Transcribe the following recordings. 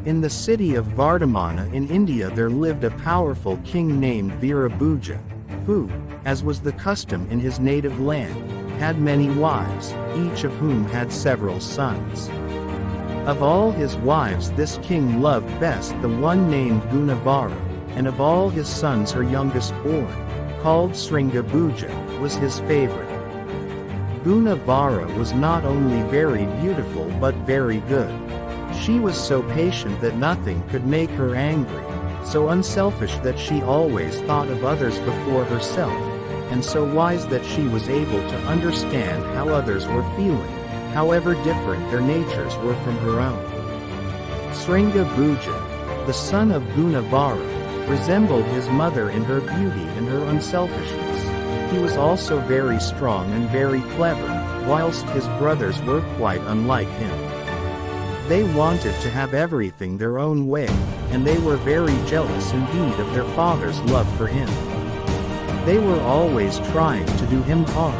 In the city of Vardhamana in India there lived a powerful king named Virabhuja, who, as was the custom in his native land, had many wives, each of whom had several sons. Of all his wives this king loved best the one named Gunavara, and of all his sons her youngest born, called Sringabhuja, was his favorite. Gunavara was not only very beautiful but very good. She was so patient that nothing could make her angry, so unselfish that she always thought of others before herself, and so wise that she was able to understand how others were feeling, however different their natures were from her own. Sringabhuja, the son of Gunavara, resembled his mother in her beauty and her unselfishness. He was also very strong and very clever, whilst his brothers were quite unlike him. They wanted to have everything their own way, and they were very jealous indeed of their father's love for him. They were always trying to do him harm,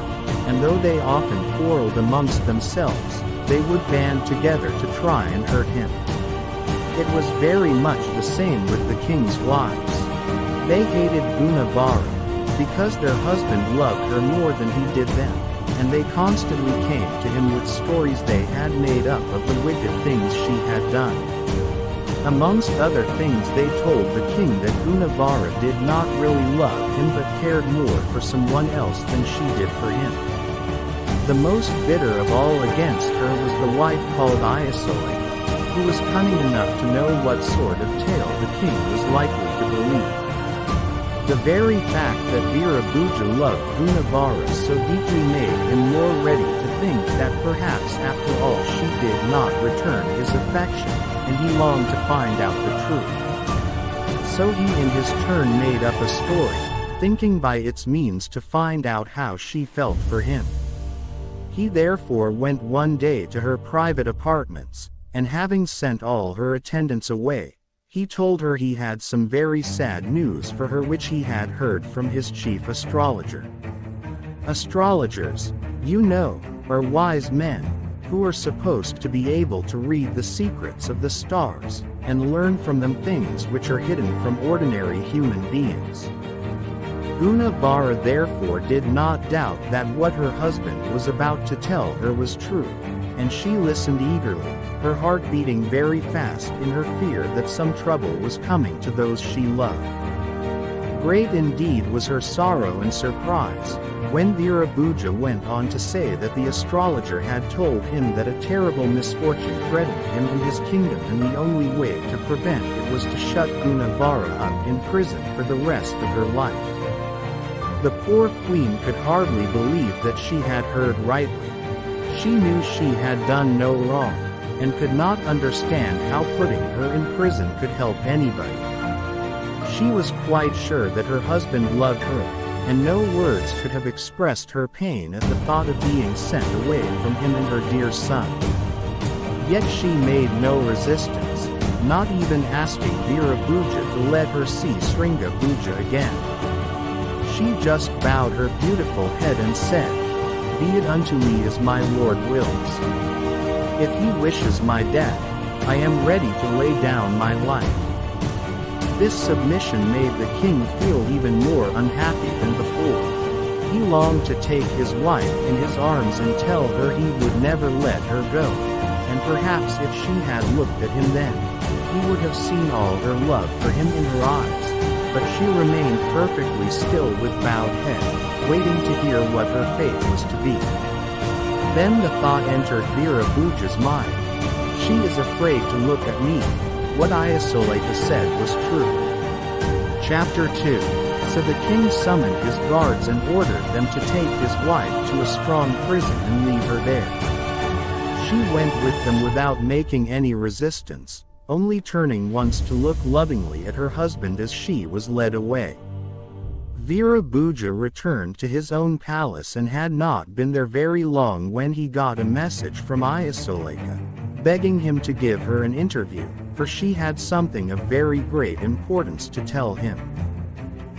and though they often quarreled amongst themselves, they would band together to try and hurt him. It was very much the same with the king's wives. They hated Gunavara, because their husband loved her more than he did them, and they constantly came to him with stories they had made up of the wicked things she had done. Amongst other things they told the king that Gunavara did not really love him but cared more for someone else than she did for him. The most bitter of all against her was the wife called Ayasoleka, who was cunning enough to know what sort of tale the king was likely to believe. The very fact that Virabhuja loved Gunavara so deeply made him more ready to think that perhaps after all she did not return his affection, and he longed to find out the truth. So he in his turn made up a story, thinking by its means to find out how she felt for him. He therefore went one day to her private apartments, and having sent all her attendants away, he told her he had some very sad news for her which he had heard from his chief astrologer. Astrologers, you know, are wise men, who are supposed to be able to read the secrets of the stars, and learn from them things which are hidden from ordinary human beings. Gunavara therefore did not doubt that what her husband was about to tell her was true, and she listened eagerly, her heart beating very fast in her fear that some trouble was coming to those she loved. Great indeed was her sorrow and surprise, when Virabhuja went on to say that the astrologer had told him that a terrible misfortune threatened him and his kingdom, and the only way to prevent it was to shut Gunavara up in prison for the rest of her life. The poor queen could hardly believe that she had heard rightly. She knew she had done no wrong, and could not understand how putting her in prison could help anybody. She was quite sure that her husband loved her, and no words could have expressed her pain at the thought of being sent away from him and her dear son. Yet she made no resistance, not even asking Virabhuja to let her see Sringabhuja again. She just bowed her beautiful head and said, "Be it unto me as my Lord wills. If he wishes my death, I am ready to lay down my life." This submission made the king feel even more unhappy than before. He longed to take his wife in his arms and tell her he would never let her go, and perhaps if she had looked at him then, he would have seen all her love for him in her eyes, but she remained perfectly still with bowed head, waiting to hear what her fate was to be. Then the thought entered Virabhuja's mind. She is afraid to look at me. What Ayasoleka said was true. Chapter 2. So the king summoned his guards and ordered them to take his wife to a strong prison and leave her there. She went with them without making any resistance, only turning once to look lovingly at her husband as she was led away. Virabhuja returned to his own palace and had not been there very long when he got a message from Ayasoleka, begging him to give her an interview, for she had something of very great importance to tell him.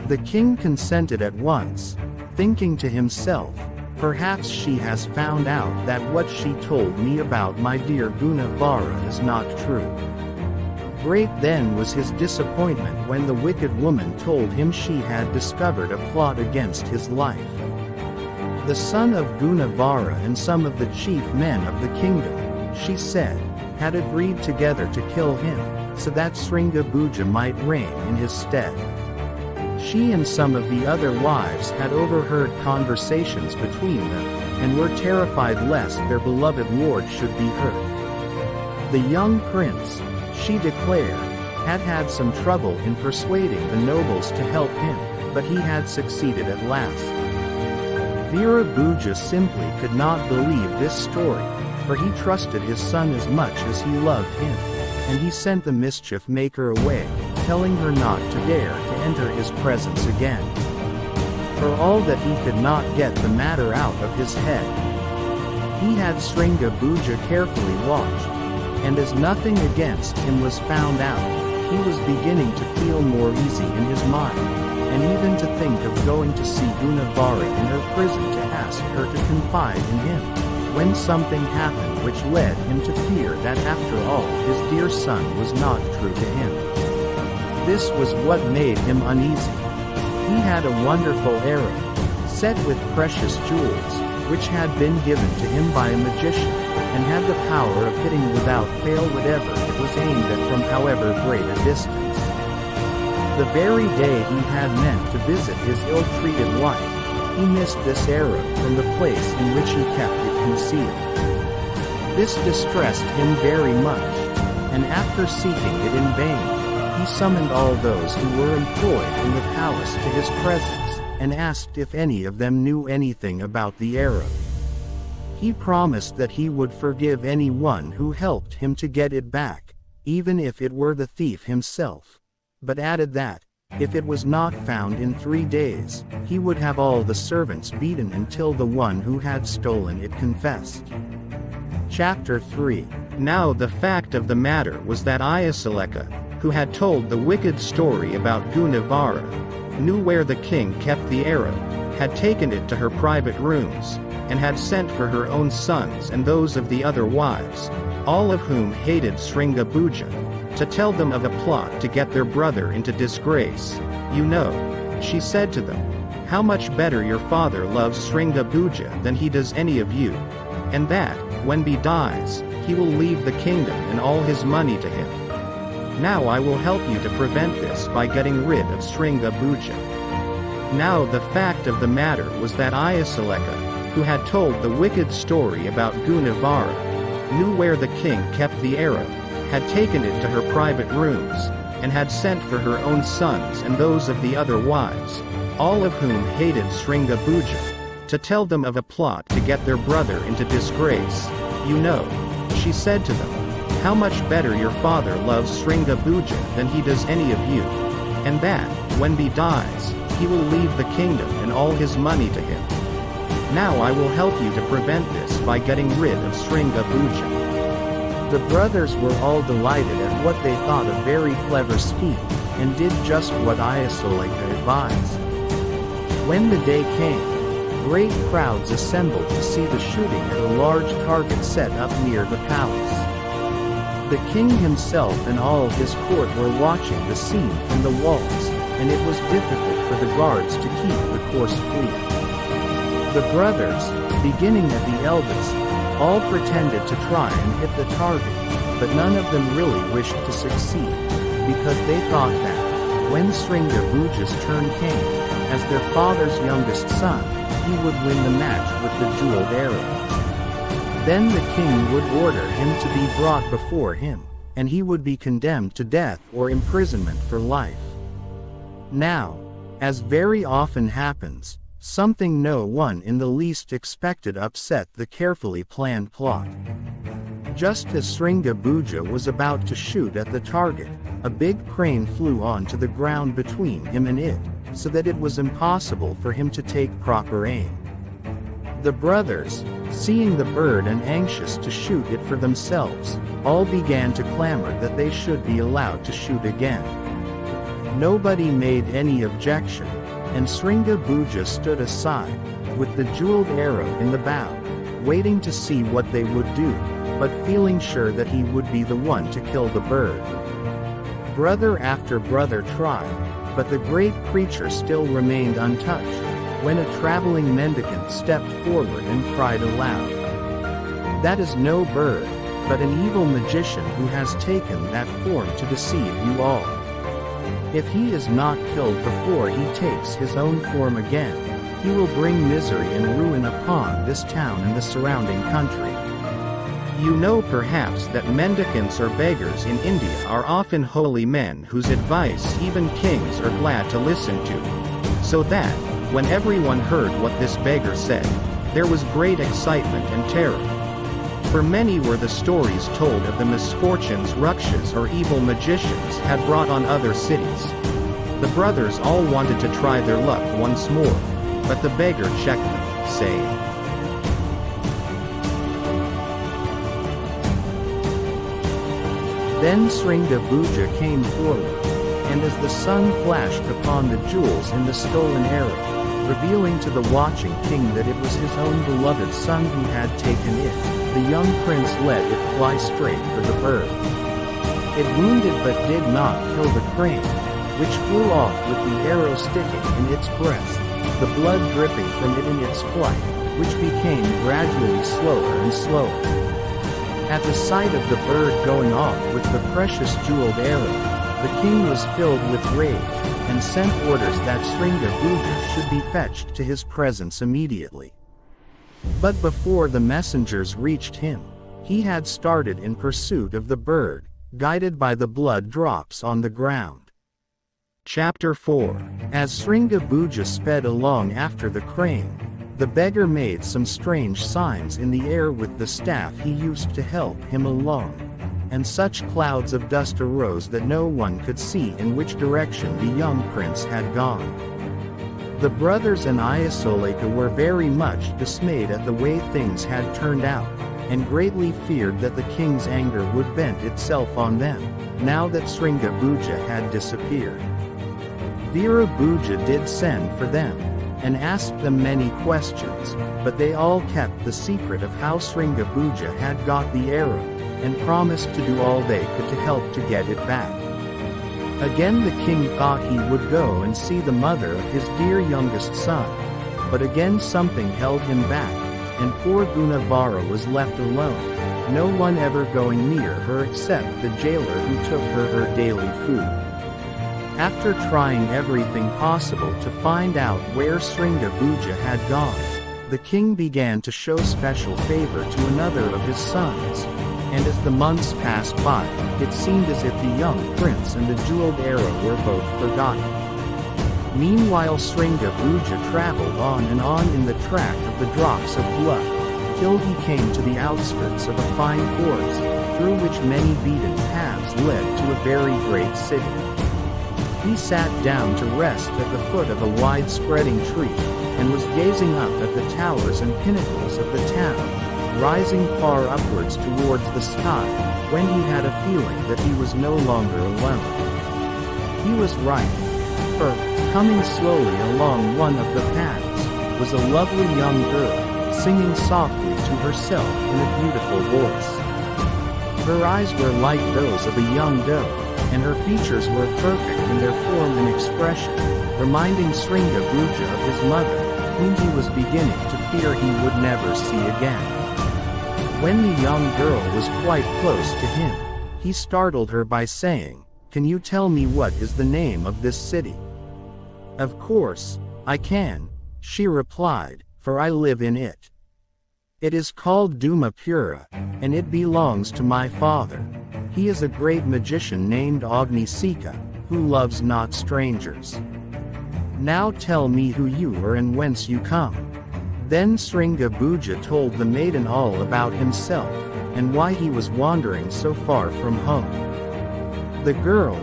The king consented at once, thinking to himself, "Perhaps she has found out that what she told me about my dear Gunavara is not true." Great then was his disappointment when the wicked woman told him she had discovered a plot against his life. The son of Gunavara and some of the chief men of the kingdom, she said, had agreed together to kill him, so that Sringabhuja might reign in his stead. She and some of the other wives had overheard conversations between them, and were terrified lest their beloved lord should be hurt. The young prince, she declared, had had some trouble in persuading the nobles to help him, but he had succeeded at last. Virabhuja simply could not believe this story, for he trusted his son as much as he loved him, and he sent the mischief maker away, telling her not to dare to enter his presence again. For all that he could not get the matter out of his head. He had Sringabhuja carefully watched, and as nothing against him was found out, he was beginning to feel more easy in his mind, and even to think of going to see Gunavara in her prison to ask her to confide in him, when something happened which led him to fear that after all his dear son was not true to him. This was what made him uneasy. He had a wonderful arrow, set with precious jewels, which had been given to him by a magician, and had the power of hitting without fail whatever it was aimed at from however great a distance. The very day he had meant to visit his ill-treated wife, he missed this arrow from the place in which he kept it concealed. This distressed him very much, and after seeking it in vain, he summoned all those who were employed in the palace to his presence, and asked if any of them knew anything about the arrow. He promised that he would forgive anyone who helped him to get it back, even if it were the thief himself, but added that, if it was not found in 3 days, he would have all the servants beaten until the one who had stolen it confessed. Chapter 3. Now the fact of the matter was that Ayasaleka, who had told the wicked story about Gunavara, knew where the king kept the arrow, had taken it to her private rooms, and had sent for her own sons and those of the other wives, all of whom hated Sringabhuja, to tell them of a plot to get their brother into disgrace. You know, she said to them, how much better your father loves Sringabhuja than he does any of you, and that, when he dies, he will leave the kingdom and all his money to him. Now I will help you to prevent this by getting rid of Sringabhuja. Now the fact of the matter was that Ayasaleka, who had told the wicked story about Gunavara, knew where the king kept the arrow, had taken it to her private rooms, and had sent for her own sons and those of the other wives, all of whom hated Sringabhuja, to tell them of a plot to get their brother into disgrace. You know, she said to them, how much better your father loves Sringabhuja than he does any of you, and that, when he dies, he will leave the kingdom and all his money to him. Now I will help you to prevent this by getting rid of Sringabhuja. The brothers were all delighted at what they thought a very clever scheme, and did just what Ayasaleka advised. When the day came, great crowds assembled to see the shooting at a large target set up near the palace. The king himself and all his court were watching the scene from the walls, and it was difficult for the guards to keep the course clear. The brothers, beginning at the eldest, all pretended to try and hit the target, but none of them really wished to succeed, because they thought that, when Sringabhuja's turn came, as their father's youngest son, he would win the match with the jeweled arrow. Then the king would order him to be brought before him, and he would be condemned to death or imprisonment for life. Now, as very often happens, something no one in the least expected upset the carefully planned plot. Just as Sringabhuja was about to shoot at the target, a big crane flew onto the ground between him and it, so that it was impossible for him to take proper aim. The brothers, seeing the bird and anxious to shoot it for themselves, all began to clamor that they should be allowed to shoot again. Nobody made any objection, and Sringabhuja stood aside, with the jeweled arrow in the bow, waiting to see what they would do, but feeling sure that he would be the one to kill the bird. Brother after brother tried, but the great creature still remained untouched, when a traveling mendicant stepped forward and cried aloud. "That is no bird, but an evil magician who has taken that form to deceive you all. If he is not killed before he takes his own form again, he will bring misery and ruin upon this town and the surrounding country." You know perhaps that mendicants or beggars in India are often holy men whose advice even kings are glad to listen to. So that, when everyone heard what this beggar said, there was great excitement and terror. For many were the stories told of the misfortunes Rakshas or evil magicians had brought on other cities. The brothers all wanted to try their luck once more, but the beggar checked them, saying, Then Sringabhuja came forward, and as the sun flashed upon the jewels in the stolen arrow, revealing to the watching king that it was his own beloved son who had taken it, the young prince let it fly straight for the bird. It wounded but did not kill the crane, which flew off with the arrow sticking in its breast, the blood dripping from it in its flight, which became gradually slower and slower. At the sight of the bird going off with the precious jeweled arrow, the king was filled with rage, and sent orders that Sringabhuja should be fetched to his presence immediately. But before the messengers reached him, he had started in pursuit of the bird, guided by the blood drops on the ground. Chapter 4. As Sringabhuja sped along after the crane, the beggar made some strange signs in the air with the staff he used to help him along, and such clouds of dust arose that no one could see in which direction the young prince had gone. The brothers and Ayasoleka were very much dismayed at the way things had turned out, and greatly feared that the king's anger would vent itself on them, now that Sringabhuja had disappeared. Virabhuja did send for them, and asked them many questions, but they all kept the secret of how Sringabhuja had got the arrow, and promised to do all they could to help to get it back. Again the king thought he would go and see the mother of his dear youngest son, but again something held him back, and poor Gunavara was left alone, no one ever going near her except the jailer who took her daily food. After trying everything possible to find out where Sringabhuja had gone, the king began to show special favor to another of his sons, and as the months passed by, it seemed as if the young prince and the jeweled arrow were both forgotten. Meanwhile Sringabhuja traveled on in the track of the drops of blood, till he came to the outskirts of a fine forest, through which many beaten paths led to a very great city. He sat down to rest at the foot of a wide-spreading tree, and was gazing up at the towers and pinnacles of the town, rising far upwards towards the sky, when he had a feeling that he was no longer alone. He was right, for, coming slowly along one of the paths, was a lovely young girl, singing softly to herself in a beautiful voice. Her eyes were like those of a young doe, and her features were perfect in their form and expression, reminding Sringabhuja of his mother, whom he was beginning to fear he would never see again. When the young girl was quite close to him, he startled her by saying, "Can you tell me what is the name of this city?" "Of course, I can," she replied, "for I live in it. It is called Dhumapura, and it belongs to my father. He is a great magician named Agnisika, who loves not strangers. Now tell me who you are and whence you come." Then Sringabhuja told the maiden all about himself, and why he was wandering so far from home. The girl,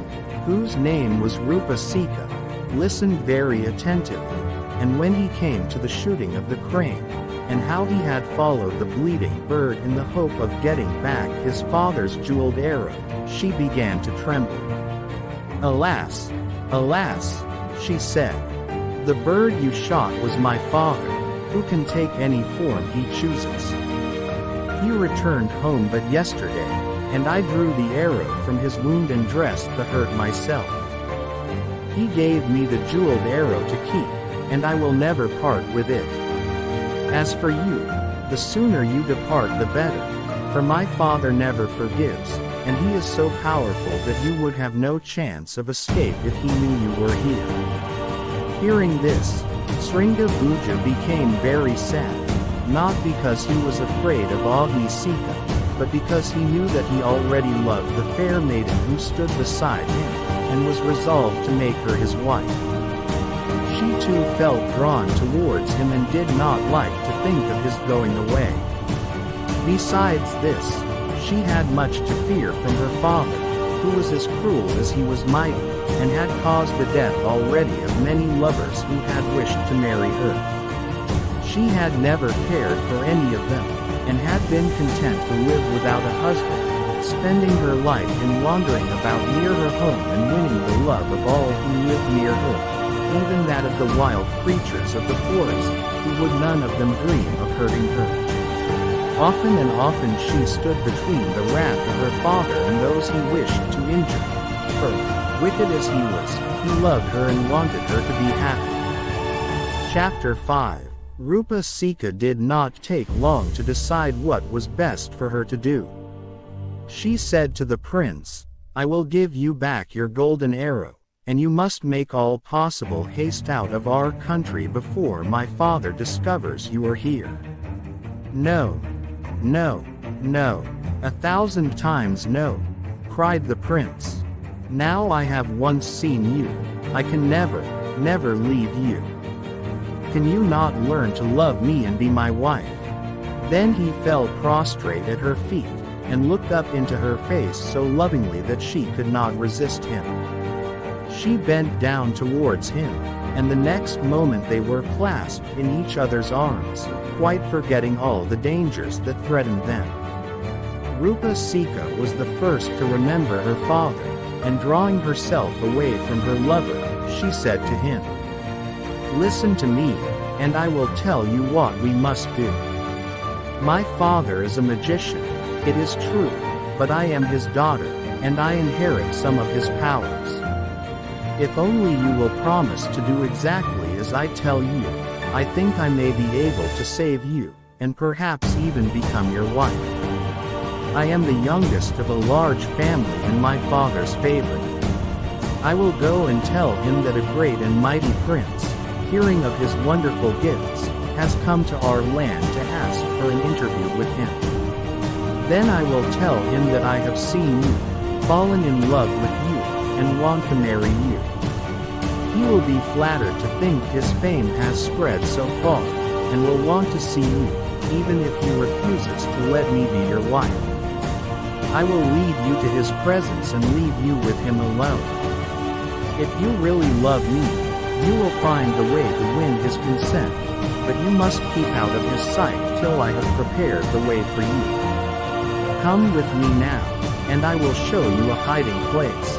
whose name was Rupasika, listened very attentively, and when he came to the shooting of the crane, and how he had followed the bleeding bird in the hope of getting back his father's jeweled arrow, she began to tremble. "Alas, alas," she said. "The bird you shot was my father, who can take any form he chooses. He returned home but yesterday, and I drew the arrow from his wound and dressed the hurt myself. He gave me the jeweled arrow to keep, and I will never part with it. As for you, the sooner you depart the better, for my father never forgives, and he is so powerful that you would have no chance of escape if he knew you were here." Hearing this, Sringabuja became very sad, not because he was afraid of Ahimsika, but because he knew that he already loved the fair maiden who stood beside him, and was resolved to make her his wife. She too felt drawn towards him and did not like to think of his going away. Besides this, she had much to fear from her father, who was as cruel as he was mighty, and had caused the death already of many lovers who had wished to marry her. She had never cared for any of them, and had been content to live without a husband, spending her life in wandering about near her home and winning the love of all who lived near her, even that of the wild creatures of the forest, who would none of them dream of hurting her. Often and often she stood between the wrath of her father and those he wished to injure, for, wicked as he was, he loved her and wanted her to be happy. Chapter 5. Rupa Sika did not take long to decide what was best for her to do. She said to the prince, "I will give you back your golden arrow, and you must make all possible haste out of our country before my father discovers you are here." "No, no, no, 1,000 times no," cried the prince. "Now I have once seen you, I can never, never leave you. Can you not learn to love me and be my wife?" Then he fell prostrate at her feet, and looked up into her face so lovingly that she could not resist him. She bent down towards him, and the next moment they were clasped in each other's arms, quite forgetting all the dangers that threatened them. Rupa Sika was the first to remember her father, and drawing herself away from her lover, she said to him, "Listen to me, and I will tell you what we must do. My father is a magician, it is true, but I am his daughter, and I inherit some of his powers. If only you will promise to do exactly as I tell you, I think I may be able to save you, and perhaps even become your wife. I am the youngest of a large family and my father's favorite. I will go and tell him that a great and mighty prince, hearing of his wonderful gifts, has come to our land to ask for an interview with him. Then I will tell him that I have seen you, fallen in love with you, and want to marry you. He will be flattered to think his fame has spread so far, and will want to see you, even if he refuses to let me be your wife. I will lead you to his presence and leave you with him alone. If you really love me, you will find the way to win his consent, but you must keep out of his sight till I have prepared the way for you. Come with me now, and I will show you a hiding place."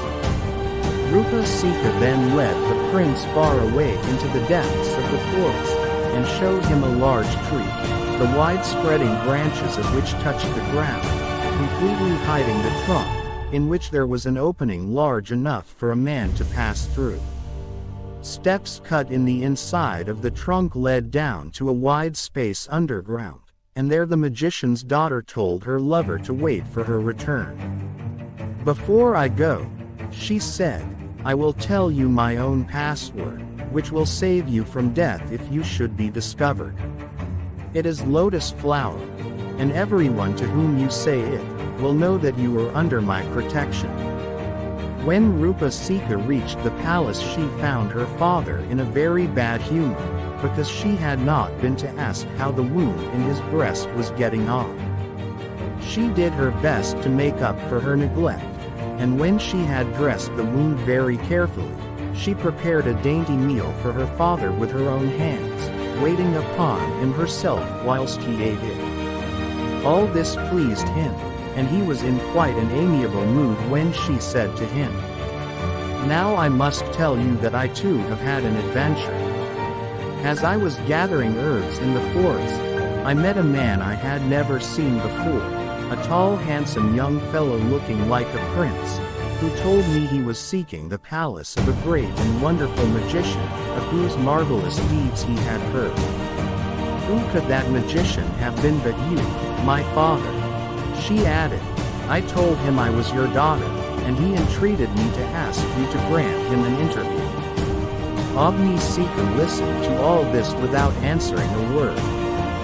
Rupa Sika then led the prince far away into the depths of the forest, and showed him a large tree, the wide-spreading branches of which touched the ground, completely hiding the trunk, in which there was an opening large enough for a man to pass through. Steps cut in the inside of the trunk led down to a wide space underground, and there the magician's daughter told her lover to wait for her return. "Before I go," she said, "I will tell you my own password, which will save you from death if you should be discovered. It is lotus flower, and everyone to whom you say it, will know that you are under my protection." When Rupa Sika reached the palace, she found her father in a very bad humor, because she had not been to ask how the wound in his breast was getting on. She did her best to make up for her neglect, and when she had dressed the wound very carefully, she prepared a dainty meal for her father with her own hands, waiting upon him herself whilst he ate it. All this pleased him, and he was in quite an amiable mood when she said to him, "Now I must tell you that I too have had an adventure. As I was gathering herbs in the forest, I met a man I had never seen before, a tall handsome young fellow looking like a prince, who told me he was seeking the palace of a great and wonderful magician, of whose marvelous deeds he had heard. Who could that magician have been but you, my father? She added. I told him I was your daughter, and he entreated me to ask you to grant him an interview. Agni Sika listened to all this without answering a word.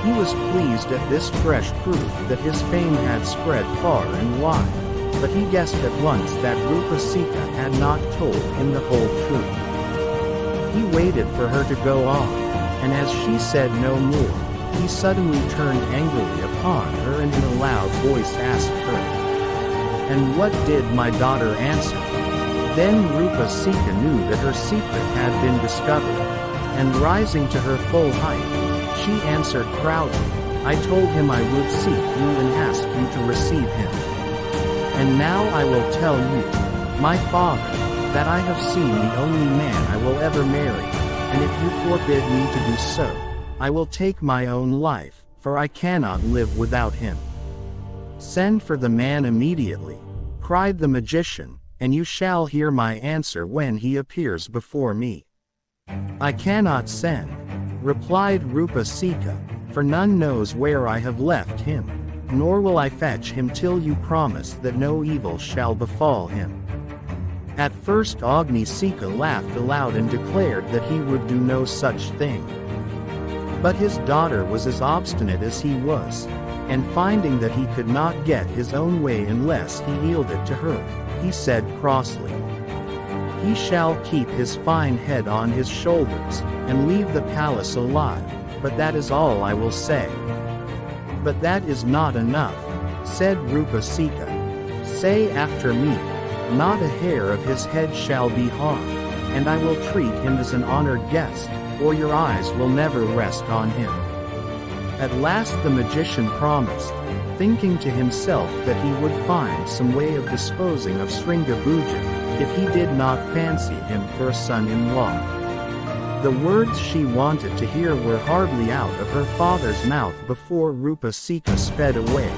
He was pleased at this fresh proof that his fame had spread far and wide, but he guessed at once that Rupa Sika had not told him the whole truth. He waited for her to go on, and as she said no more, he suddenly turned angrily upon her and in a loud voice asked her, "And what did my daughter answer?" Then Rupa Sika knew that her secret had been discovered, and rising to her full height, she answered proudly, "I told him I would seek you and ask you to receive him. And now I will tell you, my father, that I have seen the only man I will ever marry, and if you forbid me to do so, I will take my own life, for I cannot live without him." "Send for the man immediately," cried the magician, "and you shall hear my answer when he appears before me." "I cannot send," replied Rupa Sika, "for none knows where I have left him, nor will I fetch him till you promise that no evil shall befall him." At first Agni Sika laughed aloud and declared that he would do no such thing. But his daughter was as obstinate as he was, and finding that he could not get his own way unless he yielded to her, he said crossly, "He shall keep his fine head on his shoulders, and leave the palace alive, but that is all I will say." "But that is not enough," said Rupa Sika. "Say after me, not a hair of his head shall be harmed, and I will treat him as an honored guest, or your eyes will never rest on him." At last the magician promised, thinking to himself that he would find some way of disposing of Sringabuja, if he did not fancy him for a son-in-law. The words she wanted to hear were hardly out of her father's mouth before Rupa Sika sped away,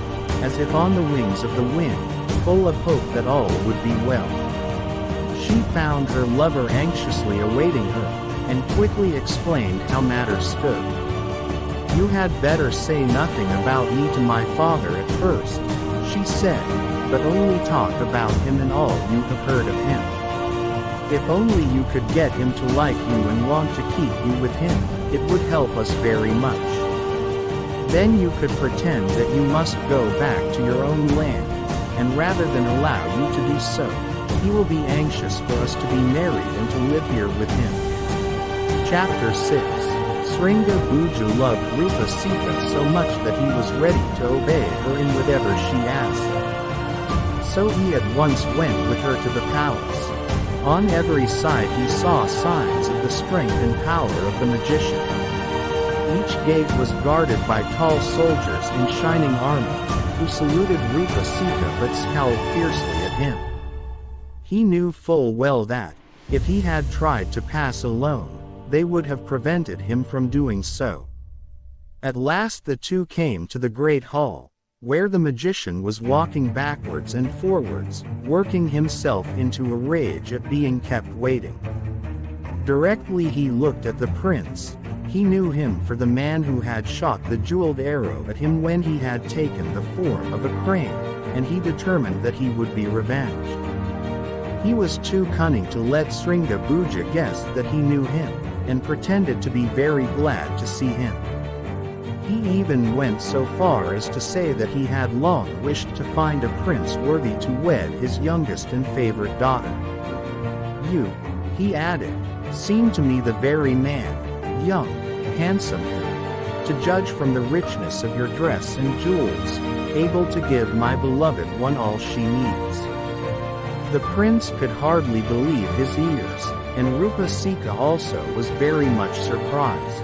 as if on the wings of the wind, full of hope that all would be well. She found her lover anxiously awaiting her, and quickly explained how matters stood. "You had better say nothing about me to my father at first," she said, "but only talk about him and all you have heard of him. If only you could get him to like you and want to keep you with him, it would help us very much. Then you could pretend that you must go back to your own land, and rather than allow you to do so, he will be anxious for us to be married and to live here with him." Chapter 6. Sringabuja loved Rupa Sika so much that he was ready to obey her in whatever she asked. So he at once went with her to the palace. On every side he saw signs of the strength and power of the magician. Each gate was guarded by tall soldiers in shining armor, who saluted Rupa Sika but scowled fiercely at him. He knew full well that, if he had tried to pass alone, they would have prevented him from doing so. At last the two came to the great hall, where the magician was walking backwards and forwards, working himself into a rage at being kept waiting. Directly he looked at the prince, he knew him for the man who had shot the jeweled arrow at him when he had taken the form of a crane, and he determined that he would be revenged. He was too cunning to let Sringabuja guess that he knew him, and pretended to be very glad to see him. He even went so far as to say that he had long wished to find a prince worthy to wed his youngest and favorite daughter. "You," he added, "seem to me the very man, young, handsome, to judge from the richness of your dress and jewels, able to give my beloved one all she needs." The prince could hardly believe his ears, and Rupa Sika also was very much surprised.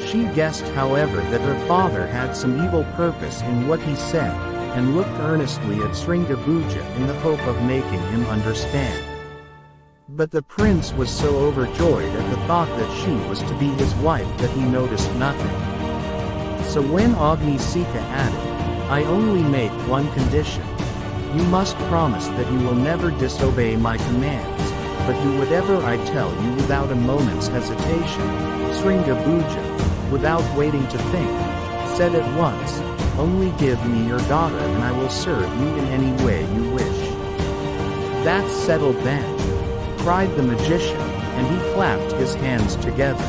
She guessed, however, that her father had some evil purpose in what he said, and looked earnestly at Sringabuja in the hope of making him understand. But the prince was so overjoyed at the thought that she was to be his wife that he noticed nothing. So when Agni Sika added, I only make one condition. You must promise that you will never disobey my commands, but do whatever I tell you without a moment's hesitation." Sringabuja, without waiting to think, said at once, "Only give me your daughter and I will serve you in any way you wish." "That's settled then," cried the magician, and he clapped his hands together.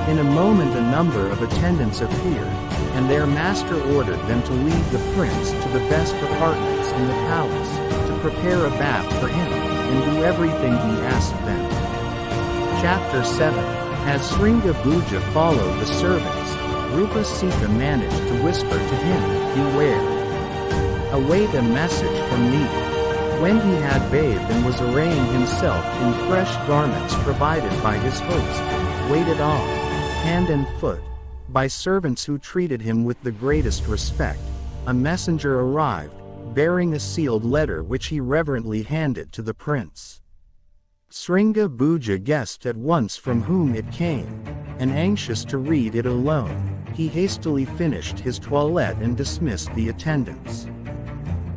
In a moment a number of attendants appeared, and their master ordered them to lead the prince to the best apartments in the palace, to prepare a bath for him, and do everything he asked them. Chapter 7. As Sringabuja followed the servants, Rupa Sika managed to whisper to him, "Beware. Await a message from me." When he had bathed and was arraying himself in fresh garments provided by his host, waited on, hand and foot, by servants who treated him with the greatest respect, a messenger arrived, bearing a sealed letter which he reverently handed to the prince. Sringabuja guessed at once from whom it came, and anxious to read it alone, he hastily finished his toilette and dismissed the attendants.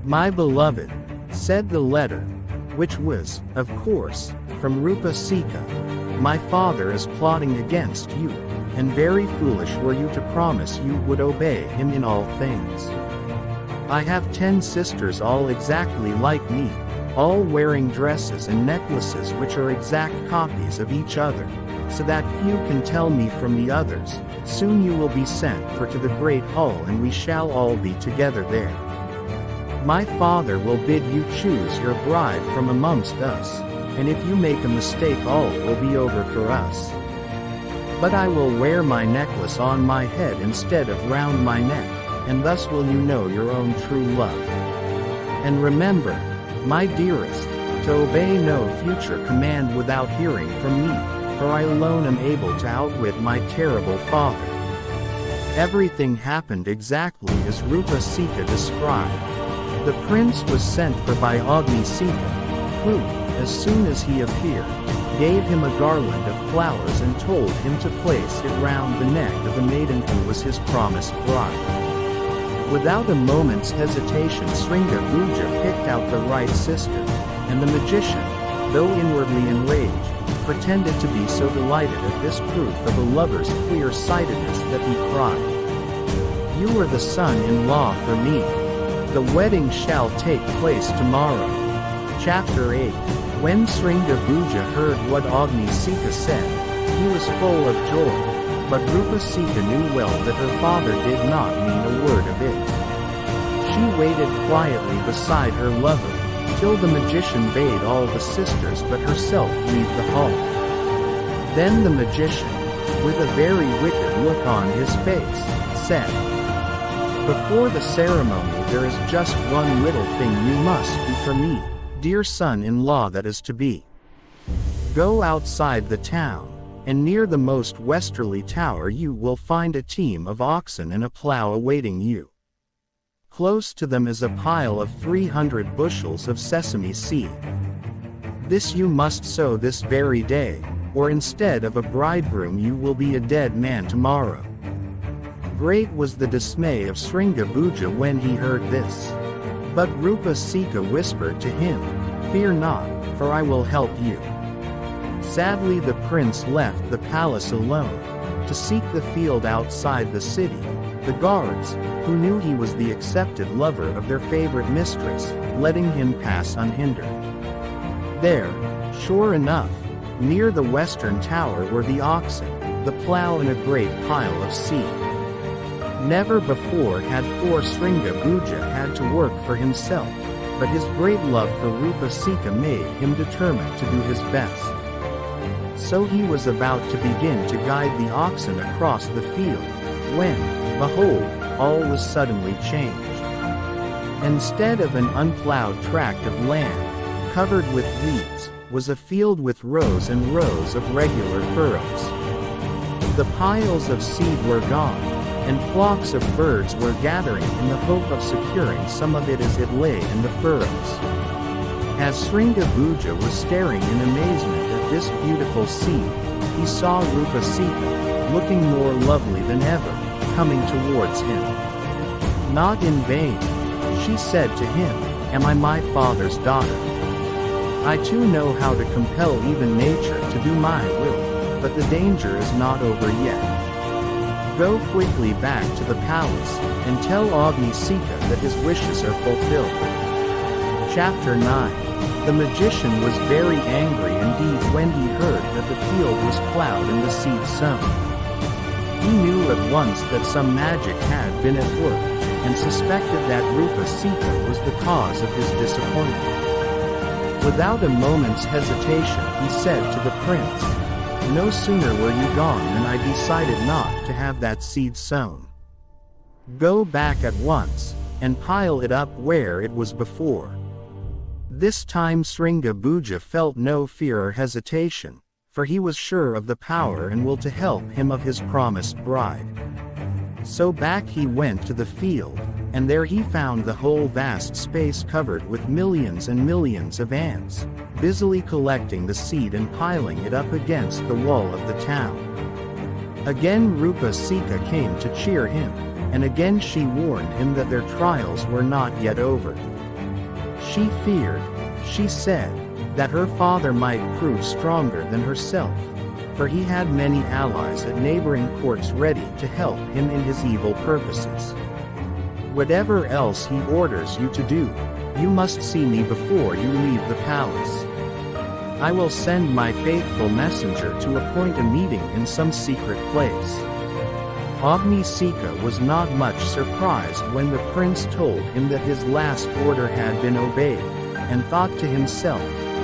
"My beloved," said the letter, which was, of course, from Rupa Sika, "my father is plotting against you, and very foolish were you to promise you would obey him in all things. I have 10 sisters all exactly like me, all wearing dresses and necklaces which are exact copies of each other, so that few can tell me from the others. Soon you will be sent for to the great hall and we shall all be together there. My father will bid you choose your bride from amongst us, and if you make a mistake all will be over for us. But I will wear my necklace on my head instead of round my neck, and thus will you know your own true love. And remember, my dearest, to obey no future command without hearing from me, for I alone am able to outwit my terrible father." Everything happened exactly as Rupa Sika described. The prince was sent for by Agni Sika, who, as soon as he appeared, gave him a garland of flowers and told him to place it round the neck of the maiden who was his promised bride. Without a moment's hesitation Sringabuja picked out the right sister, and the magician, though inwardly enraged, pretended to be so delighted at this proof of a lover's clear-sightedness that he cried, "You are the son-in-law for me. The wedding shall take place tomorrow." Chapter 8. When Sringabuja heard what Agni Sika said, he was full of joy, but Rupa Sika knew well that her father did not mean a word of it. She waited quietly beside her lover, till the magician bade all the sisters but herself leave the hall. Then the magician, with a very wicked look on his face, said, "Before the ceremony there is just one little thing you must do for me, dear son-in-law that is to be. Go outside the town, and near the most westerly tower you will find a team of oxen and a plow awaiting you. Close to them is a pile of 300 bushels of sesame seed. This you must sow this very day, or instead of a bridegroom you will be a dead man tomorrow." Great was the dismay of Sringabuja when he heard this. But Rupa Sika whispered to him, "Fear not, for I will help you." Sadly the prince left the palace alone, to seek the field outside the city, the guards, who knew he was the accepted lover of their favorite mistress, letting him pass unhindered. There, sure enough, near the western tower were the oxen, the plow and a great pile of seed. Never before had poor Sringabuja had to work for himself, but his great love for Rupa Sika made him determined to do his best. So he was about to begin to guide the oxen across the field, when, behold, all was suddenly changed. Instead of an unplowed tract of land, covered with weeds, was a field with rows and rows of regular furrows. The piles of seed were gone, and flocks of birds were gathering in the hope of securing some of it as it lay in the furrows. As Sringabuja was staring in amazement at this beautiful scene, he saw Rupa Sika, looking more lovely than ever, coming towards him. Not in vain. She said to him, "Am I my father's daughter? I too know how to compel even nature to do my will, but the danger is not over yet. Go quickly back to the palace, and tell Agnisika that his wishes are fulfilled." Chapter 9. The magician was very angry indeed when he heard that the field was plowed and the seed sown. He knew at once that some magic had been at work, and suspected that Rupa Sita was the cause of his disappointment. Without a moment's hesitation he said to the prince, "No sooner were you gone than I decided not to have that seed sown. Go back at once, and pile it up where it was before." This time Sringabhuja felt no fear or hesitation, for he was sure of the power and will to help him of his promised bride. So back he went to the field, and there he found the whole vast space covered with millions and millions of ants, busily collecting the seed and piling it up against the wall of the town. Again Rupa Sita came to cheer him, and again she warned him that their trials were not yet over. She feared, she said, that her father might prove stronger than herself, for he had many allies at neighboring courts ready to help him in his evil purposes. "Whatever else he orders you to do, you must see me before you leave the palace. I will send my faithful messenger to appoint a meeting in some secret place." Agnisika was not much surprised when the prince told him that his last order had been obeyed, and thought to himself,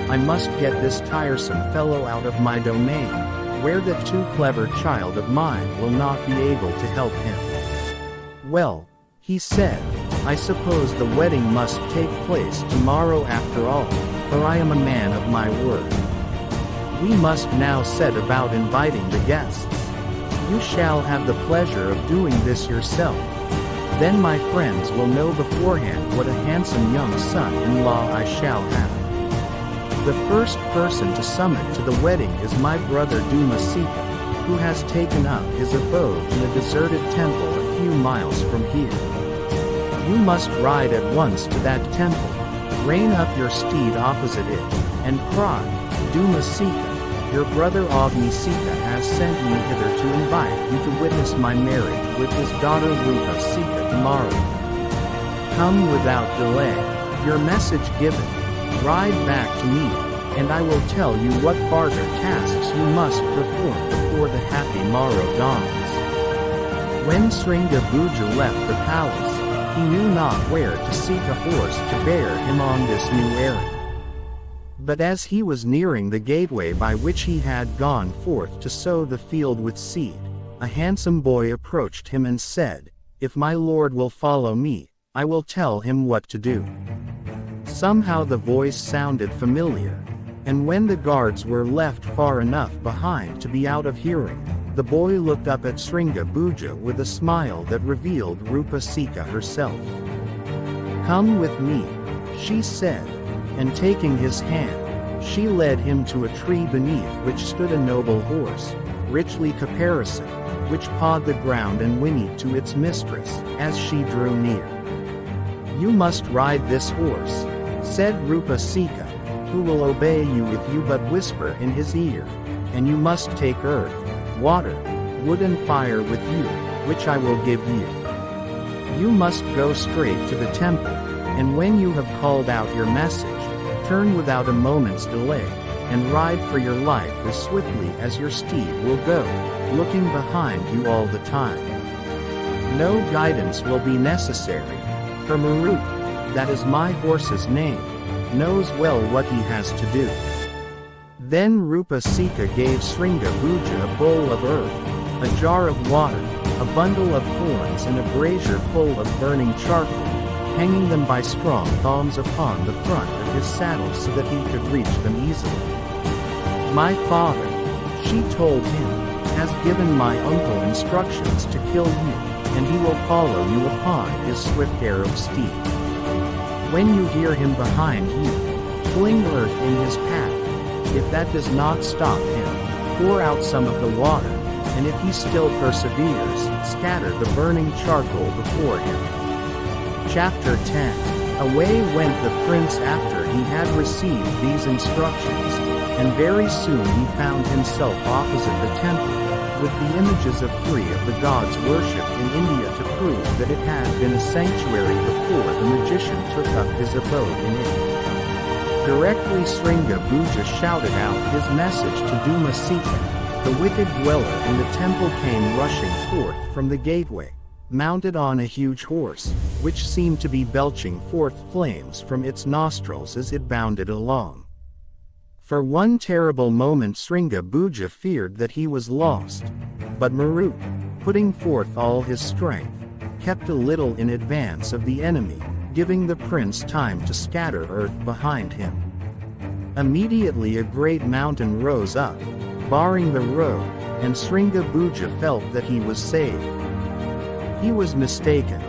"I must get this tiresome fellow out of my domain, where that too clever child of mine will not be able to help him." "Well," he said, "I suppose the wedding must take place tomorrow after all, for I am a man of my word. We must now set about inviting the guests. You shall have the pleasure of doing this yourself. Then my friends will know beforehand what a handsome young son-in-law I shall have. The first person to summon to the wedding is my brother Dumasika, who has taken up his abode in a deserted temple a few miles from here. You must ride at once to that temple, rein up your steed opposite it, and cry, 'Dumasika, your brother Agnisika has sent me hither to invite you to witness my marriage with his daughter Rupa Sita tomorrow. Come without delay. Your message given. Ride back to me, and I will tell you what farther tasks you must perform before the happy morrow dawns.'" When Sringabhuja left the palace, he knew not where to seek a horse to bear him on this new errand. But as he was nearing the gateway by which he had gone forth to sow the field with seed, a handsome boy approached him and said, "If my lord will follow me, I will tell him what to do." Somehow the voice sounded familiar, and when the guards were left far enough behind to be out of hearing, the boy looked up at Sringabhuja with a smile that revealed Rupa Sita herself. "Come with me," she said, and taking his hand, she led him to a tree beneath which stood a noble horse, richly caparisoned, which pawed the ground and whinnied to its mistress as she drew near. "You must ride this horse," said Rupa Sita, "who will obey you if you but whisper in his ear, and you must take earth, water, wood and fire with you, which I will give you. You must go straight to the temple, and when you have called out your message, turn without a moment's delay, and ride for your life as swiftly as your steed will go, looking behind you all the time. No guidance will be necessary, for Marut, that is my horse's name, knows well what he has to do." Then Rupa Sita gave Sringabhuja a bowl of earth, a jar of water, a bundle of thorns and a brazier full of burning charcoal, hanging them by strong thongs upon the front of his saddle so that he could reach them easily. "My father," she told him, "has given my uncle instructions to kill you, and he will follow you upon his swift Arab steed. When you hear him behind you, fling earth in his path. If that does not stop him, pour out some of the water, and if he still perseveres, scatter the burning charcoal before him. Chapter 10. Away went the prince after he had received these instructions, and very soon he found himself opposite the temple, with the images of 3 of the gods worshipped in India to prove that it had been a sanctuary before the magician took up his abode in it. Directly Sringabhuja shouted out his message to Dumasika, the wicked dweller in the temple came rushing forth from the gateway, mounted on a huge horse, which seemed to be belching forth flames from its nostrils as it bounded along. For one terrible moment Sringabhuja feared that he was lost, but Marut, putting forth all his strength, kept a little in advance of the enemy, giving the prince time to scatter earth behind him. Immediately a great mountain rose up, barring the road, and Sringabhuja felt that he was saved. He was mistaken,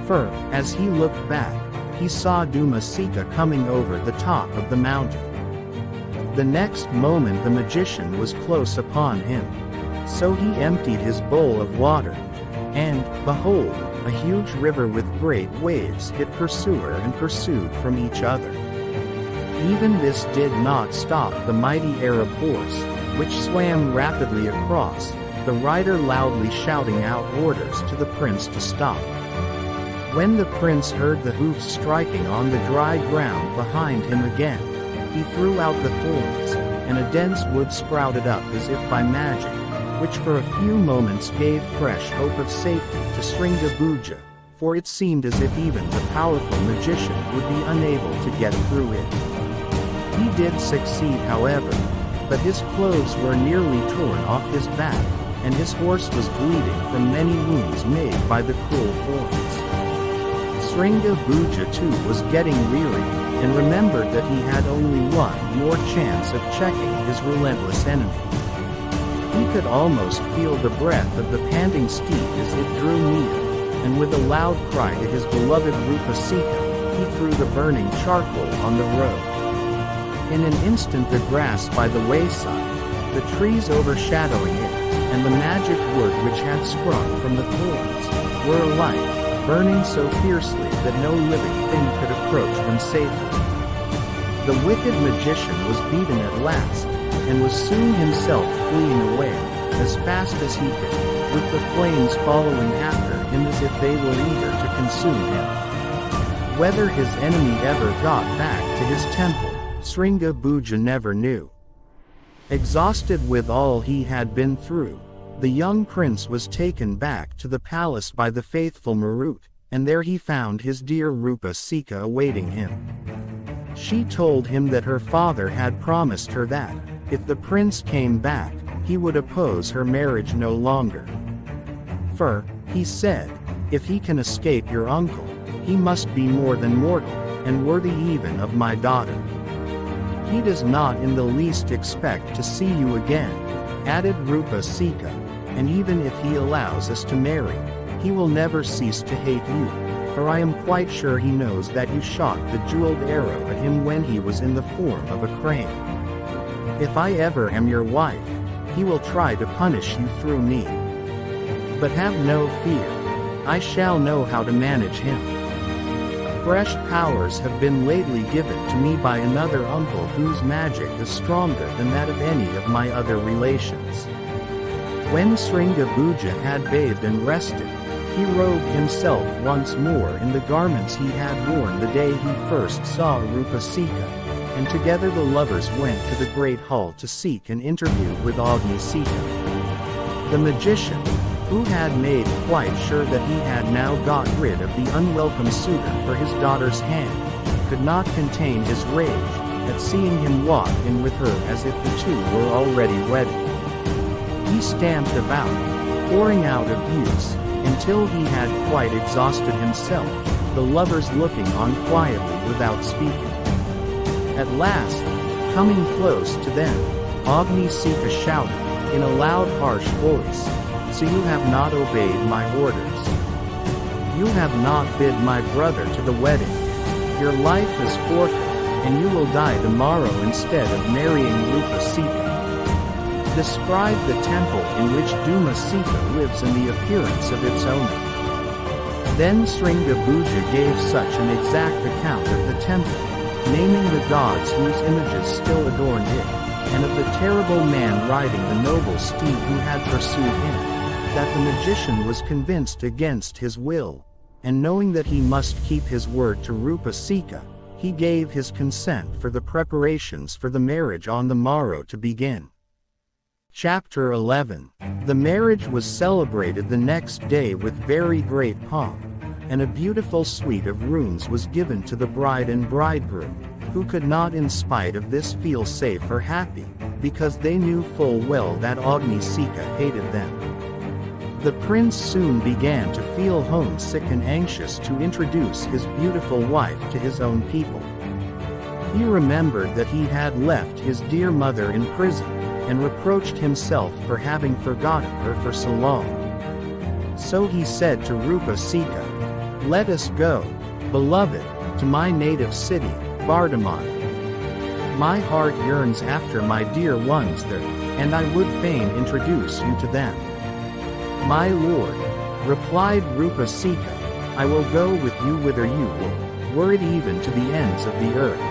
for, as he looked back, he saw Dumasika coming over the top of the mountain. The next moment the magician was close upon him. So he emptied his bowl of water, and, behold, a huge river with great waves hit pursuer and pursued from each other. Even this did not stop the mighty Arab horse, which swam rapidly across, the rider loudly shouting out orders to the prince to stop. When the prince heard the hoofs striking on the dry ground behind him again, he threw out the thorns, and a dense wood sprouted up as if by magic, which for a few moments gave fresh hope of safety to Sringabhuja, for it seemed as if even the powerful magician would be unable to get through it. He did succeed, however, but his clothes were nearly torn off his back, and his horse was bleeding from many wounds made by the cruel thorns. Sringabhuja too was getting weary, and remembered that he had only one more chance of checking his relentless enemy. He could almost feel the breath of the panting steed as it drew near, and with a loud cry to his beloved Rupasika, he threw the burning charcoal on the road. In an instant the grass by the wayside, the trees overshadowing it, and the magic wood which had sprung from the thorns, were alike, burning so fiercely that no living thing could approach them safely. The wicked magician was beaten at last, and was soon himself fleeing away, as fast as he could, with the flames following after him as if they were eager to consume him. Whether his enemy ever got back to his temple, Sringabhuja never knew. Exhausted with all he had been through, the young prince was taken back to the palace by the faithful Marut, and there he found his dear Rupasika awaiting him. She told him that her father had promised her that, if the prince came back, he would oppose her marriage no longer. For, he said, if he can escape your uncle, he must be more than mortal, and worthy even of my daughter. He does not in the least expect to see you again, added Rupasika, and even if he allows us to marry, he will never cease to hate you, for I am quite sure he knows that you shot the jeweled arrow at him when he was in the form of a crane. If I ever am your wife, he will try to punish you through me. But have no fear, I shall know how to manage him. Fresh powers have been lately given to me by another uncle whose magic is stronger than that of any of my other relations. When Sringabhuja had bathed and rested, he robed himself once more in the garments he had worn the day he first saw Rupasika, and together the lovers went to the great hall to seek an interview with Agnisika. The magician, who had made quite sure that he had now got rid of the unwelcome suitor for his daughter's hand, could not contain his rage at seeing him walk in with her as if the two were already wedded. He stamped about, pouring out abuse, until he had quite exhausted himself, the lovers looking on quietly without speaking. At last, coming close to them, Agnisika shouted, in a loud harsh voice, so you have not obeyed my orders. You have not bid my brother to the wedding. Your life is forfeit, and you will die tomorrow instead of marrying Rupasika. Describe the temple in which Dumasika lives and the appearance of its owner. Then Sringabuja gave such an exact account of the temple, naming the gods whose images still adorned it, and of the terrible man riding the noble steed who had pursued him, that the magician was convinced against his will, and knowing that he must keep his word to Rupasika, he gave his consent for the preparations for the marriage on the morrow to begin. Chapter 11. The marriage was celebrated the next day with very great pomp, and a beautiful suite of rooms was given to the bride and bridegroom, who could not in spite of this feel safe or happy, because they knew full well that Agnisika hated them. The prince soon began to feel homesick and anxious to introduce his beautiful wife to his own people. He remembered that he had left his dear mother in prison, and reproached himself for having forgotten her for so long. So he said to Rupasika, "Let us go, beloved, to my native city, Vardhaman. My heart yearns after my dear ones there, and I would fain introduce you to them." "My lord," replied Rupasika, "I will go with you whither you will, were it even to the ends of the earth.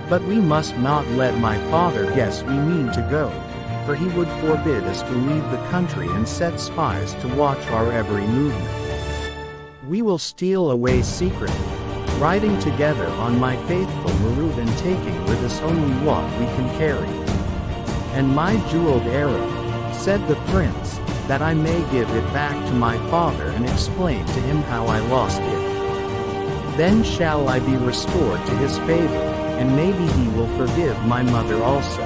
But we must not let my father guess we mean to go, for he would forbid us to leave the country and set spies to watch our every movement. We will steal away secretly, riding together on my faithful Marut and taking with us only what we can carry. And my jeweled arrow," said the prince, "that I may give it back to my father and explain to him how I lost it. Then shall I be restored to his favor, and maybe he will forgive my mother also."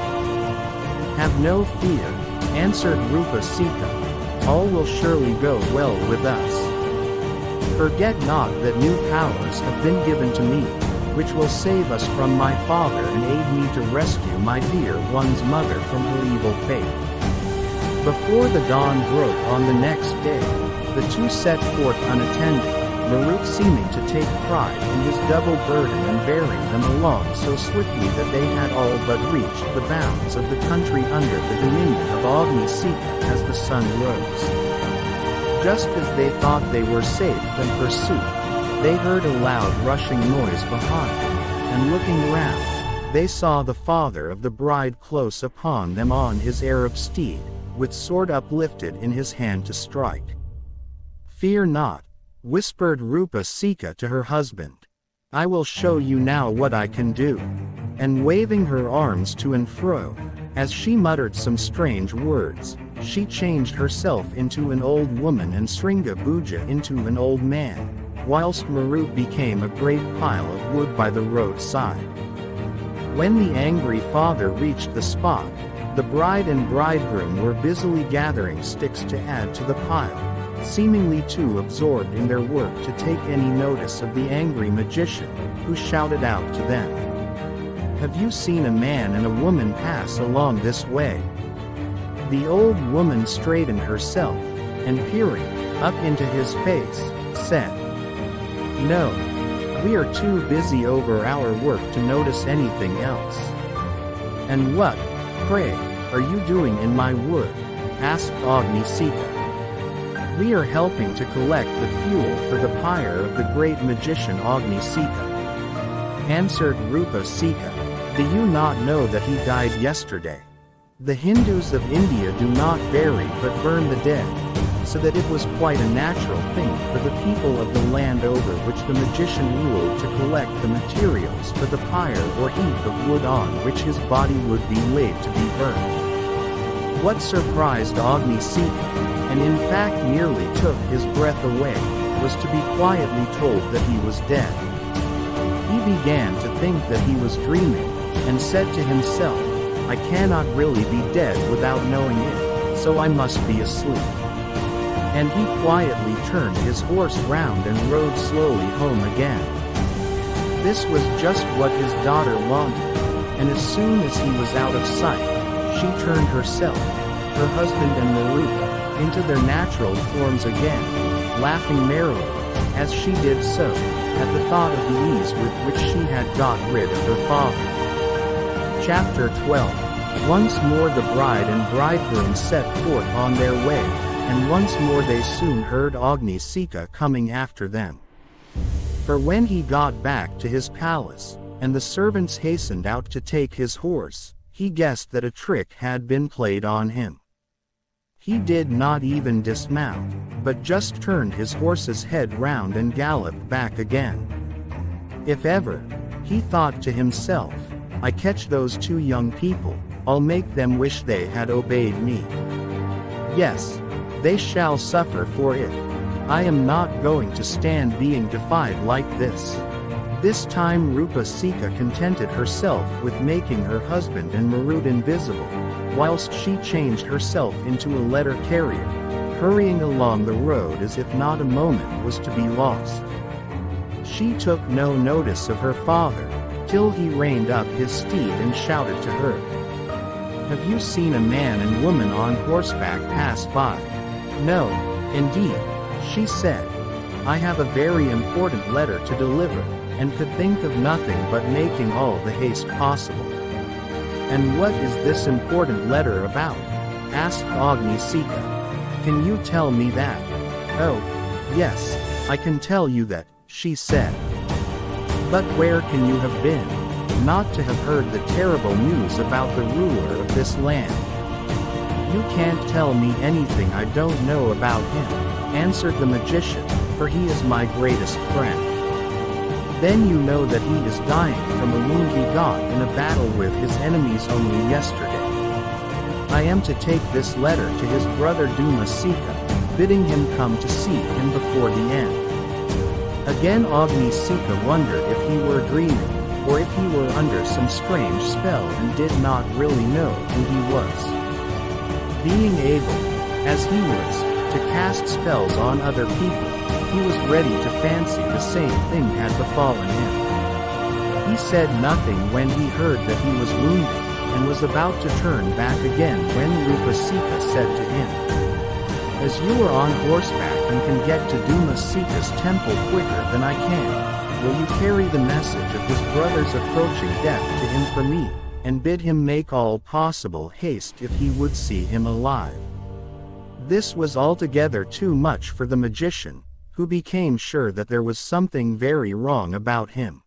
"Have no fear," answered Rupasika, "all will surely go well with us. Forget not that new powers have been given to me, which will save us from my father and aid me to rescue my dear one's mother from her evil fate." Before the dawn broke on the next day, the two set forth unattended, Marut seeming to take pride in his double burden and bearing them along so swiftly that they had all but reached the bounds of the country under the dominion of Agnisika as the sun rose. Just as they thought they were safe from pursuit, they heard a loud rushing noise behind, and looking round, they saw the father of the bride close upon them on his Arab steed, with sword uplifted in his hand to strike. "Fear not," whispered Rupasika to her husband. "I will show you now what I can do." And waving her arms to and fro, as she muttered some strange words, she changed herself into an old woman and Sringabuja into an old man, whilst Marut became a great pile of wood by the roadside. When the angry father reached the spot, the bride and bridegroom were busily gathering sticks to add to the pile, seemingly too absorbed in their work to take any notice of the angry magician, who shouted out to them, "Have you seen a man and a woman pass along this way?" The old woman straightened herself, and peering up into his face, said, "No, we are too busy over our work to notice anything else." "And what, pray, are you doing in my wood?" asked Agnisika. "We are helping to collect the fuel for the pyre of the great magician Agnisika," answered Rupasika. "Do you not know that he died yesterday? The Hindus of India do not bury but burn the dead, so that it was quite a natural thing for the people of the land over which the magician ruled to collect the materials for the pyre or heap of wood on which his body would be laid to be burned." What surprised Agnisika, and in fact nearly took his breath away, was to be quietly told that he was dead. He began to think that he was dreaming, and said to himself, "I cannot really be dead without knowing it, so I must be asleep." And he quietly turned his horse round and rode slowly home again. This was just what his daughter wanted, and as soon as he was out of sight, she turned herself, her husband and Marut, into their natural forms again, laughing merrily, as she did so, at the thought of the ease with which she had got rid of her father. Chapter 12. Once more the bride and bridegroom set forth on their way, and once more they soon heard Agnisika coming after them. For when he got back to his palace, and the servants hastened out to take his horse, he guessed that a trick had been played on him. He did not even dismount, but just turned his horse's head round and galloped back again. If ever, he thought to himself, I catch those two young people, I'll make them wish they had obeyed me. Yes, they shall suffer for it. I am not going to stand being defied like this. This time Rupa Sika contented herself with making her husband and Marut invisible, whilst she changed herself into a letter carrier, hurrying along the road as if not a moment was to be lost. She took no notice of her father, till he reined up his steed and shouted to her. Have you seen a man and woman on horseback pass by? No, indeed, she said. I have a very important letter to deliver, and could think of nothing but making all the haste possible. And what is this important letter about? Asked Agnisika. Can you tell me that? Oh, yes, I can tell you that, she said. But where can you have been? Not to have heard the terrible news about the ruler of this land. You can't tell me anything I don't know about him, answered the magician, for he is my greatest friend. Then you know that he is dying from a wound he got in a battle with his enemies only yesterday. I am to take this letter to his brother Dumasika, bidding him come to see him before the end. Again Agnisika wondered if he were dreaming, or if he were under some strange spell and did not really know who he was. Being able, as he was, to cast spells on other people, he was ready to fancy the same thing had befallen him. He said nothing when he heard that he was wounded, and was about to turn back again when Rupa Sika said to him, As you are on horseback and can get to Dumasika's temple quicker than I can, will you carry the message of his brother's approaching death to him for me, and bid him make all possible haste if he would see him alive? This was altogether too much for the magician, who became sure that there was something very wrong about him.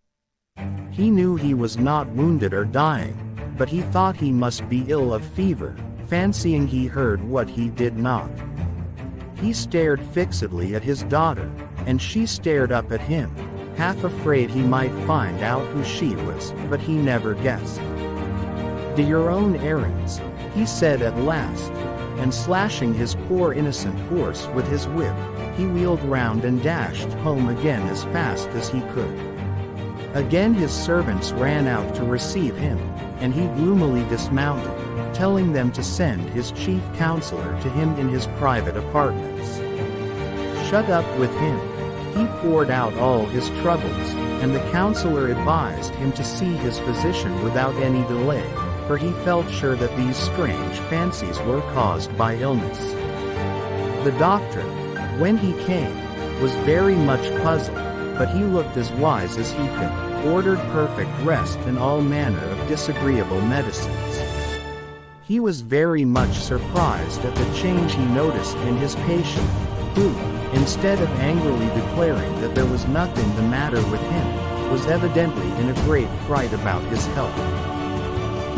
He knew he was not wounded or dying, but he thought he must be ill of fever, fancying he heard what he did not. He stared fixedly at his daughter, and she stared up at him, half afraid he might find out who she was, but he never guessed. Do your own errands, he said at last, and slashing his poor innocent horse with his whip, he wheeled round and dashed home again as fast as he could. Again his servants ran out to receive him, and he gloomily dismounted, telling them to send his chief counselor to him in his private apartments. Shut up with him, he poured out all his troubles, and the counselor advised him to see his physician without any delay, for he felt sure that these strange fancies were caused by illness. The doctor, when he came, was very much puzzled, but he looked as wise as he could, ordered perfect rest and all manner of disagreeable medicines. He was very much surprised at the change he noticed in his patient, who, instead of angrily declaring that there was nothing the matter with him, was evidently in a great fright about his health.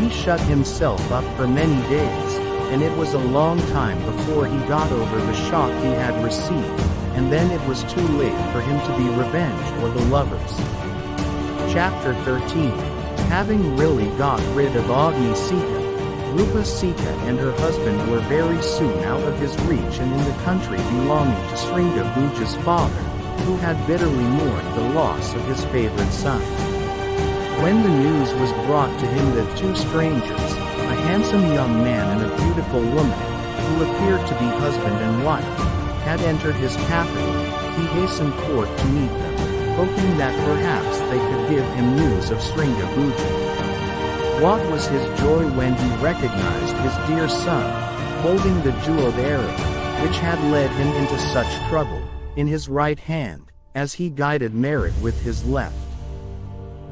He shut himself up for many days, and it was a long time before he got over the shock he had received, and then it was too late for him to be revenged for the lovers. Chapter 13. Having really got rid of Agnisika, Rupa Sika and her husband were very soon out of his reach and in the country belonging to Sringabuja's father, who had bitterly mourned the loss of his favorite son. When the news was brought to him that two strangers, a handsome young man and a beautiful woman, who appeared to be husband and wife, had entered his capital, he hastened forth to meet them, hoping that perhaps they could give him news of Sringabuja. What was his joy when he recognized his dear son, holding the jeweled arrow, which had led him into such trouble, in his right hand, as he guided Merit with his left.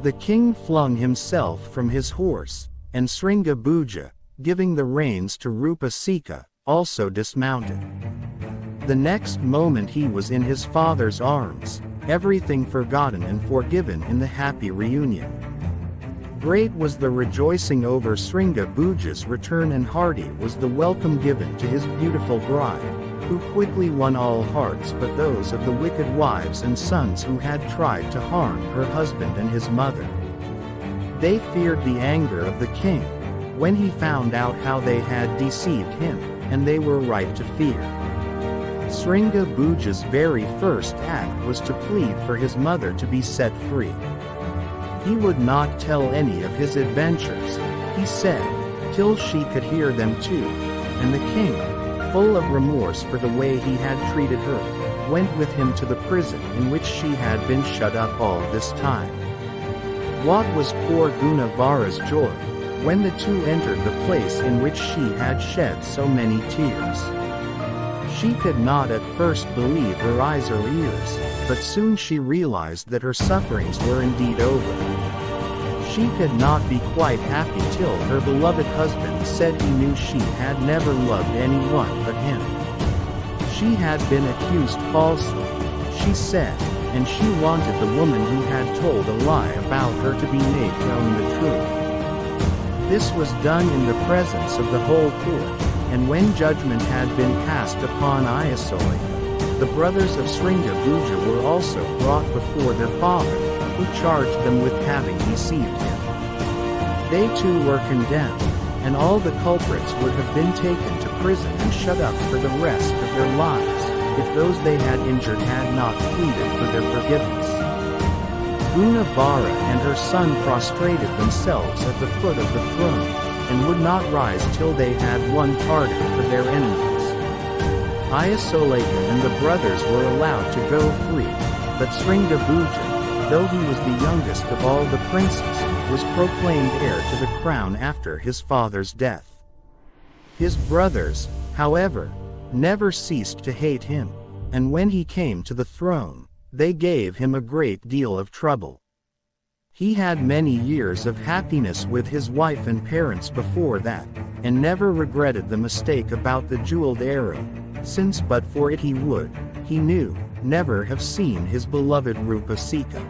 The king flung himself from his horse, and Sringabuja, giving the reins to Rupa Sika, also dismounted. The next moment he was in his father's arms, everything forgotten and forgiven in the happy reunion. Great was the rejoicing over Sringa return, and hearty was the welcome given to his beautiful bride, who quickly won all hearts but those of the wicked wives and sons who had tried to harm her husband and his mother. They feared the anger of the king, when he found out how they had deceived him, and they were right to fear. Sringa's very first act was to plead for his mother to be set free. He would not tell any of his adventures, he said, till she could hear them too, and the king, full of remorse for the way he had treated her, went with him to the prison in which she had been shut up all this time. What was poor Gunavara's joy, when the two entered the place in which she had shed so many tears. She could not at first believe her eyes or ears, but soon she realized that her sufferings were indeed over. She could not be quite happy till her beloved husband said he knew she had never loved anyone but him. She had been accused falsely, she said, and she wanted the woman who had told a lie about her to be made to own the truth. This was done in the presence of the whole court, and when judgment had been passed upon Ayasoleka, the brothers of Sringa were also brought before their father, who charged them with having deceived him. They too were condemned, and all the culprits would have been taken to prison and shut up for the rest of their lives, if those they had injured had not pleaded for their forgiveness. Gunavara and her son prostrated themselves at the foot of the throne, and would not rise till they had won pardon for their enemies. Ayasoleka and the brothers were allowed to go free, but Sringa, though he was the youngest of all the princes, was proclaimed heir to the crown after his father's death. His brothers, however, never ceased to hate him, and when he came to the throne, they gave him a great deal of trouble. He had many years of happiness with his wife and parents before that, and never regretted the mistake about the jeweled arrow, since but for it he would, he knew, never have seen his beloved Rupasika.